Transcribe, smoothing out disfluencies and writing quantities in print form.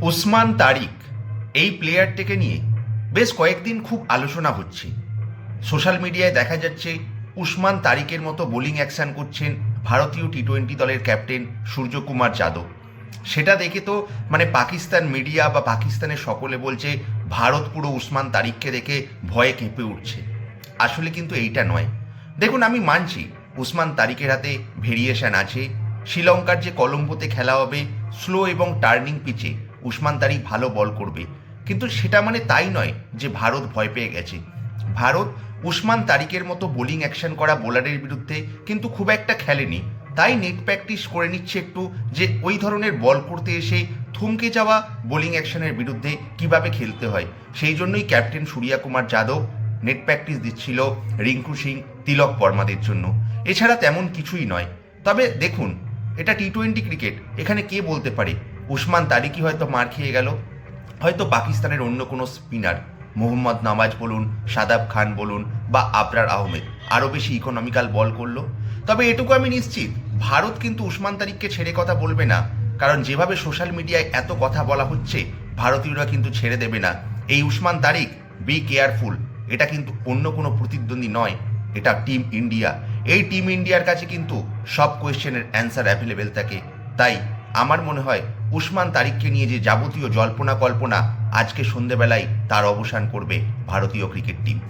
ওসমান তারিক এই প্লেয়ারটিকে নিয়ে বেশ কয়েকদিন খুব আলোচনা হচ্ছে। সোশ্যাল মিডিয়ায় দেখা যাচ্ছে ওসমান তারিকের মতো বোলিং অ্যাকশন করছেন ভারতীয় টি-20 দলের ক্যাপ্টেন সূর্যকুমার যাদব। সেটা দেখে তো পাকিস্তান মিডিয়া বা পাকিস্তানের সকলে বলছে ভারত পুরো ওসমান তারিককে দেখে ভয়ে কেঁপে উঠছে। আসলে কিন্তু এইটা নয়। দেখুন, আমি মানছি ওসমান তারিকের হাতে ভেরিয়েশন আছে। শ্রীলঙ্কার যে কলম্বোতে খেলা হবে, স্লো এবং টার্নিং পিচে ওসমান তারিক ভালো বল করবে, কিন্তু সেটা তাই নয় যে ভারত ভয় পেয়ে গেছে। ভারত ওসমান তারিকের মতো বোলিং অ্যাকশন করা বোলারের বিরুদ্ধে কিন্তু খুব একটা খেলেনি, তাই নেট প্র্যাকটিস করে নিচ্ছে একটু, যে ওই ধরনের বল করতে এসে থমকে যাওয়া বোলিং অ্যাকশনের বিরুদ্ধে কিভাবে খেলতে হয়। সেই জন্যই captain Suryakumar Yadav net practice দিচ্ছিল রিঙ্কু সিং, তিলক বর্মাদের জন্য। এছাড়া তেমন কিছুই নয়। তবে দেখুন, এটা টি-20 ক্রিকেট, এখানে কে বলতে পারে ওসমান তারিকই হয়তো মার খেয়ে গেল, হয়তো পাকিস্তানের অন্য কোনো স্পিনার মোহাম্মদ নওয়াজ বলুন, শাদাব খান বলুন বা আবরার আহমেদ আরও বেশি ইকোনমিক্যাল বল করলো। তবে এটুকু আমি নিশ্চিত, ভারত কিন্তু ওসমান তারিককে ছেড়ে কথা বলবে না, কারণ যেভাবে সোশ্যাল মিডিয়ায় এত কথা বলা হচ্ছে, ভারতীয়রা কিন্তু ছেড়ে দেবে না। এই ওসমান তারিক, বি কেয়ারফুল, এটা কিন্তু অন্য কোনো প্রতিদ্বন্দ্বী নয়, এটা টিম ইন্ডিয়া। এই টিম ইন্ডিয়ার কাছে কিন্তু সব কোয়েশ্চেনের অ্যান্সার অ্যাভেলেবেল থাকে। তাই আমার মনে হয় ওসমান তারিককে নিয়ে যে যাবতীয় জল্পনা কল্পনা, আজকে সন্ধেবেলায় তার অবসান করবে ভারতীয় ক্রিকেট টিম।